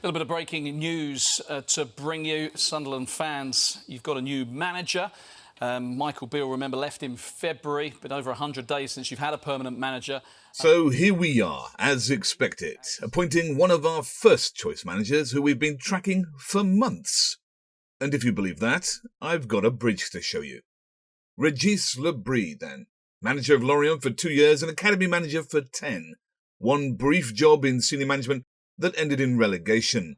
little bit of breaking news to bring you, Sunderland fans. You've got a new manager. Michael Beale, remember, left in February. Been over 100 days since you've had a permanent manager. So here we are, as expected, appointing one of our first choice managers who we've been tracking for months. And if you believe that, I've got a bridge to show you. Regis Le Bris, then. Manager of Lorient for 2 years and academy manager for 10. One brief job in senior management that ended in relegation.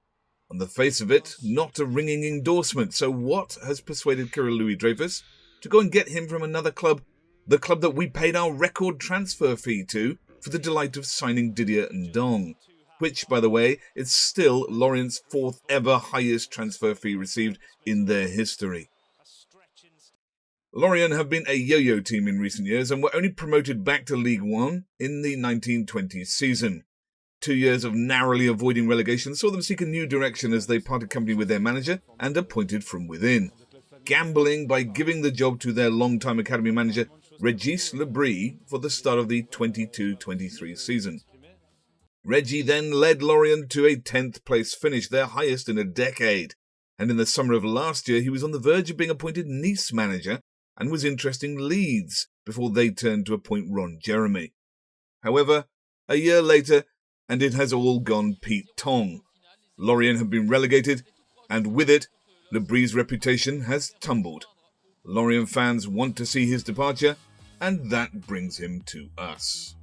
On the face of it, not a ringing endorsement. So what has persuaded Kirill Louis-Dreyfus to go and get him from another club, the club that we paid our record transfer fee to for the delight of signing Didier Ndong, which, by the way, is still Lorient's fourth ever highest transfer fee received in their history. Lorient have been a yo-yo team in recent years and were only promoted back to Ligue 1 in the 1920 season. 2 years of narrowly avoiding relegation saw them seek a new direction as they parted company with their manager and appointed from within, gambling by giving the job to their long-time academy manager Regis Le Bris for the start of the 22-23 season. Reggie then led Lorient to a 10th place finish, their highest in a decade, and in the summer of last year he was on the verge of being appointed Nice manager and was interesting Leeds before they turned to appoint Ron Jeremy. However, a year later, and it has all gone Pete Tong. Lorient have been relegated, and with it, Le Bris' reputation has tumbled. Lorient fans want to see his departure, and that brings him to us.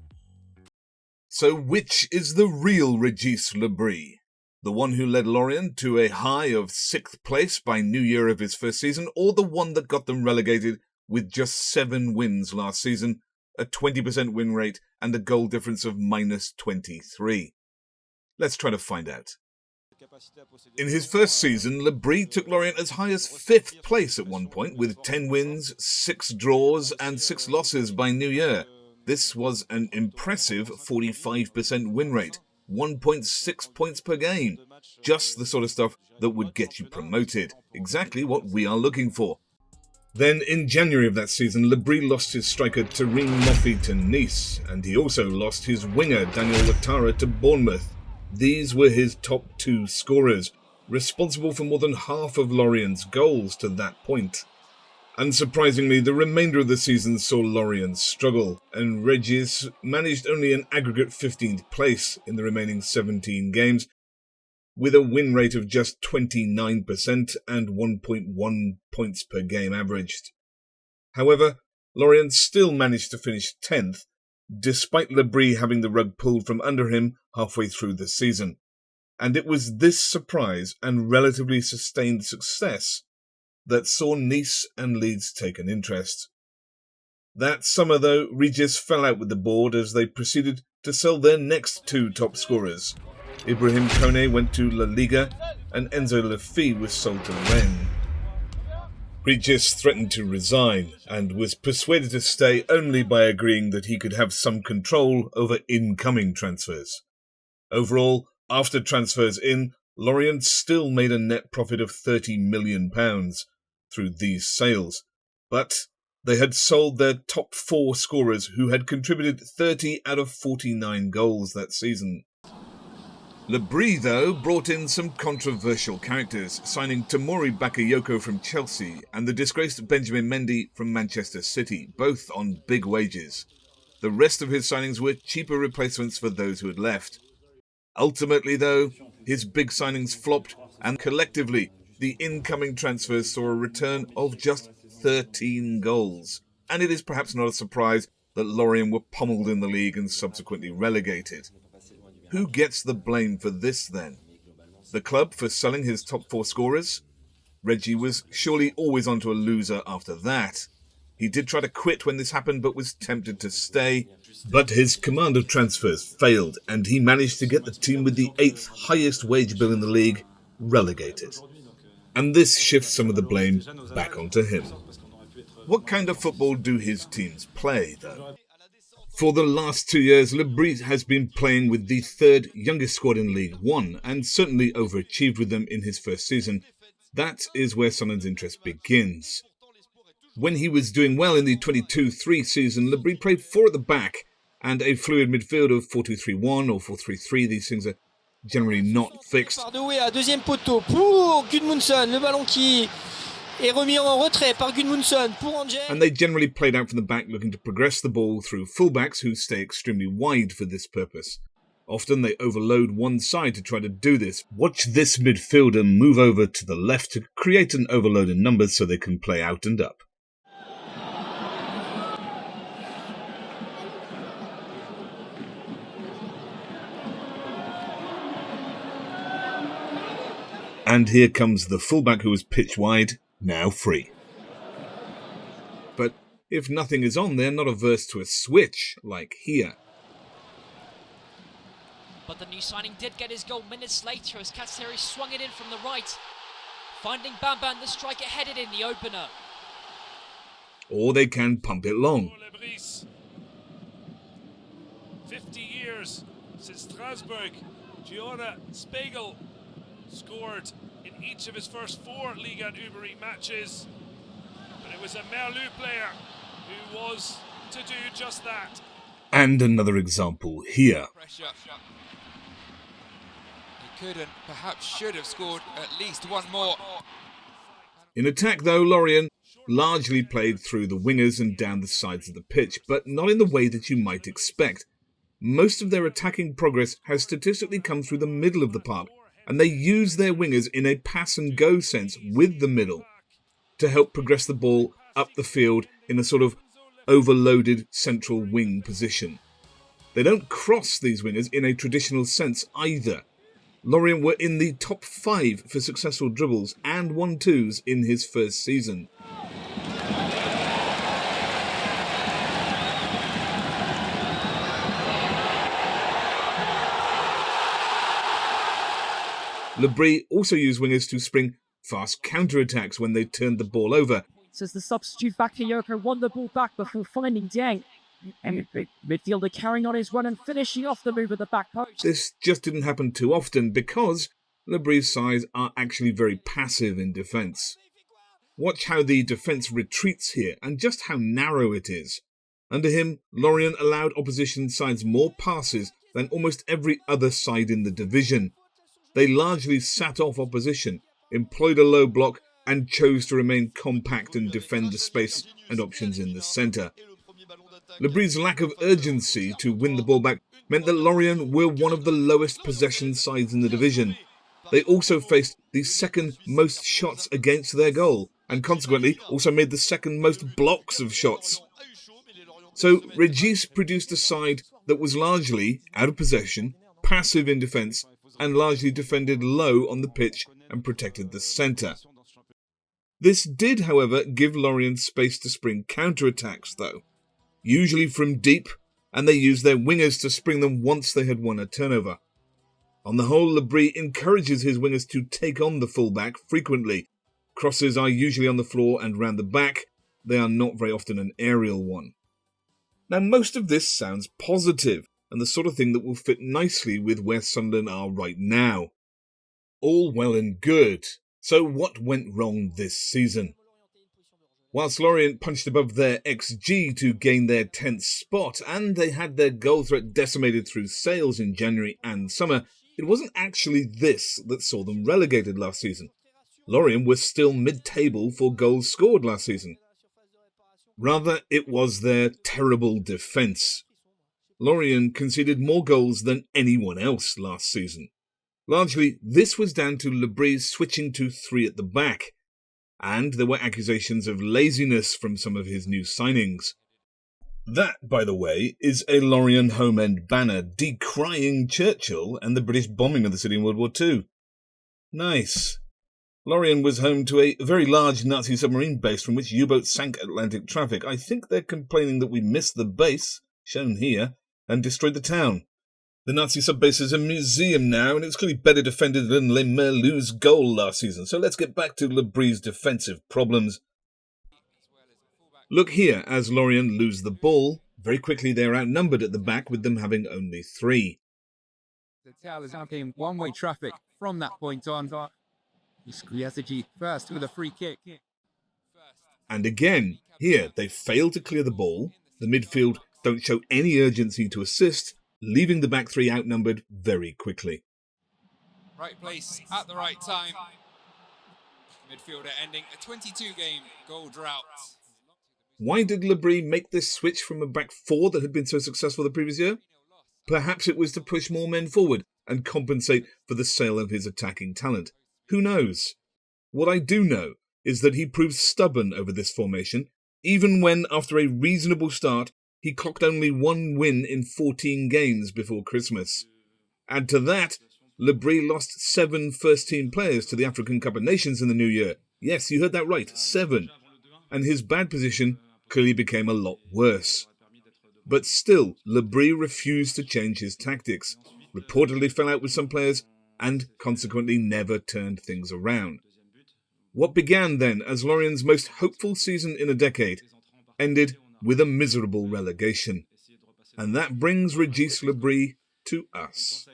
So which is the real Regis Le Bris? The one who led Lorient to a high of 6th place by New Year of his first season, or the one that got them relegated with just 7 wins last season, a 20% win rate and a goal difference of -23? Let's try to find out. In his first season, Le Bris took Lorient as high as 5th place at one point, with 10 wins, 6 draws and 6 losses by New Year. This was an impressive 45% win rate, 1.6 points per game. Just the sort of stuff that would get you promoted. Exactly what we are looking for. Then, in January of that season, Le Bris lost his striker Tareem Moffi to Nice, and he also lost his winger Daniel Ouattara to Bournemouth. These were his top 2 scorers, responsible for more than half of Lorient's goals to that point. Unsurprisingly, the remainder of the season saw Lorient struggle, and Regis managed only an aggregate 15th place in the remaining 17 games, with a win rate of just 29% and 1.1 points per game averaged. However, Lorient still managed to finish 10th, despite Le Bris having the rug pulled from under him halfway through the season. And it was this surprise and relatively sustained success that saw Nice and Leeds take an interest. That summer, though, Regis fell out with the board as they proceeded to sell their next 2 top scorers. Ibrahim Kone went to La Liga, and Enzo Lefebvre was sold to Rennes. Regis threatened to resign, and was persuaded to stay only by agreeing that he could have some control over incoming transfers. Overall, after transfers in, Lorient still made a net profit of £30 million through these sales, but they had sold their top 4 scorers who had contributed 30 out of 49 goals that season. Le Bris, though, brought in some controversial characters, signing Tamori Bakayoko from Chelsea and the disgraced Benjamin Mendy from Manchester City, both on big wages. The rest of his signings were cheaper replacements for those who had left. Ultimately, though, his big signings flopped, and collectively, the incoming transfers saw a return of just 13 goals. And it is perhaps not a surprise that Lorient were pummeled in the league and subsequently relegated. Who gets the blame for this, then? The club for selling his top 4 scorers? Reggie was surely always onto a loser after that. He did try to quit when this happened, but was tempted to stay. But his command of transfers failed, and he managed to get the team with the 8th highest wage bill in the league relegated. And this shifts some of the blame back onto him. What kind of football do his teams play, though? For the last 2 years, Le Bris has been playing with the 3rd youngest squad in League 1, and certainly overachieved with them in his first season. That is where Sunderland's interest begins. When he was doing well in the 22-3 season, Le Bris played 4 at the back, and a fluid midfield of 4-2-3-1 or 4-3-3, these things are generally not fixed. Pardoué à deuxième poteau pour Gudmundsson. Le ballon qui est remis en retrait par Gudmundsson pour Angel. And they generally played out from the back, looking to progress the ball through fullbacks who stay extremely wide for this purpose. Often they overload one side to try to do this. Watch this midfielder move over to the left to create an overload in numbers so they can play out and up. And here comes the fullback who was pitch wide, now free. But if nothing is on, they're not averse to a switch, like here. But the new signing did get his goal minutes later as Katseri swung it in from the right. Finding Bamban, the striker headed in the opener. Or they can pump it long. Le Bris. 50 years since Strasbourg, Giona Spiegel scored in each of his first 4 Ligue and Uber matches. But it was a Merlu player who was to do just that. And another example here. Pressure. He could and perhaps should have scored at least one more. In attack though, Lorient largely played through the wingers and down the sides of the pitch, but not in the way that you might expect. Most of their attacking progress has statistically come through the middle of the park, and they use their wingers in a pass-and-go sense with the middle to help progress the ball up the field in a sort of overloaded central wing position. They don't cross these wingers in a traditional sense either. Lorient were in the top 5 for successful dribbles and 1-2s in his first season. Le Bris also used wingers to spring fast counter-attacks when they turned the ball over. As the substitute Bakayoko won the ball back before finding Dieng. And midfielder carrying on his run and finishing off the move at the back post. This just didn't happen too often because Le Bris' sides are actually very passive in defence. Watch how the defence retreats here and just how narrow it is. Under him, Lorient allowed opposition sides more passes than almost every other side in the division. They largely sat off opposition, employed a low block and chose to remain compact and defend the space and options in the centre. Le Bris' lack of urgency to win the ball back meant that Lorient were one of the lowest possession sides in the division. They also faced the second most shots against their goal, and consequently also made the second most blocks of shots. So Regis produced a side that was largely out of possession, passive in defence, and largely defended low on the pitch and protected the centre. This did, however, give Lorient space to spring counter-attacks, though, usually from deep, and they used their wingers to spring them once they had won a turnover. On the whole, Le Bris encourages his wingers to take on the fullback frequently. Crosses are usually on the floor and round the back. They are not very often an aerial one. Now, most of this sounds positive, and the sort of thing that will fit nicely with where Sunderland are right now. All well and good. So what went wrong this season? Whilst Lorient punched above their XG to gain their 10th spot, and they had their goal threat decimated through sales in January and summer, it wasn't actually this that saw them relegated last season. Lorient were still mid-table for goals scored last season. Rather, it was their terrible defence. Lorient conceded more goals than anyone else last season. Largely, this was down to Le Bris switching to 3 at the back, and there were accusations of laziness from some of his new signings. That, by the way, is a Lorient home end banner decrying Churchill and the British bombing of the city in World War II. Nice. Lorient was home to a very large Nazi submarine base from which U-boats sank Atlantic traffic. I think they're complaining that we missed the base, shown here, and destroyed the town. The Nazi subbase is a museum now, and it's clearly better defended than Le Merlu's goal last season. So let's get back to Le Bris' defensive problems. Look here, as Lorient lose the ball, very quickly they're outnumbered at the back with them having only 3. The tail is having one-way traffic from that point on. Skriesic first with a free kick. And again, here they fail to clear the ball, the midfield don't show any urgency to assist, leaving the back 3 outnumbered very quickly. Right place at the right time. Midfielder ending a 22-game goal drought. Why did Le Bris make this switch from a back four that had been so successful the previous year? Perhaps it was to push more men forward and compensate for the sale of his attacking talent. Who knows? What I do know is that he proved stubborn over this formation, even when, after a reasonable start, he clocked only 1 win in 14 games before Christmas. Add to that, Le Bris lost 7 first-team players to the African Cup of Nations in the new year. Yes, you heard that right, 7. And his bad position clearly became a lot worse. But still, Le Bris refused to change his tactics, reportedly fell out with some players, and consequently never turned things around. What began then as Lorient's most hopeful season in a decade ended with a miserable relegation. And that brings Regis Le Bris to us.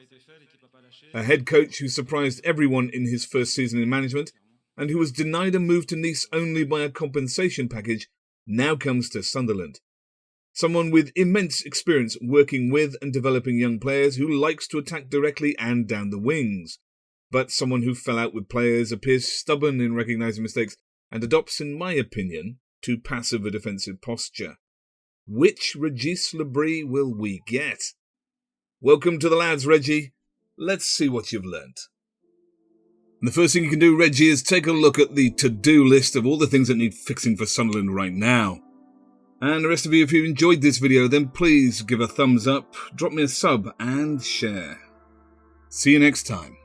A head coach who surprised everyone in his first season in management, and who was denied a move to Nice only by a compensation package, now comes to Sunderland. Someone with immense experience working with and developing young players, who likes to attack directly and down the wings. But someone who fell out with players, appears stubborn in recognising mistakes, and adopts, in my opinion, too passive a defensive posture. Which Regis Le Bris will we get? Welcome to the lads, Reggie. Let's see what you've learnt. And the first thing you can do, Reggie, is take a look at the to-do list of all the things that need fixing for Sunderland right now. And the rest of you, if you enjoyed this video, then please give a thumbs up, drop me a sub, and share. See you next time.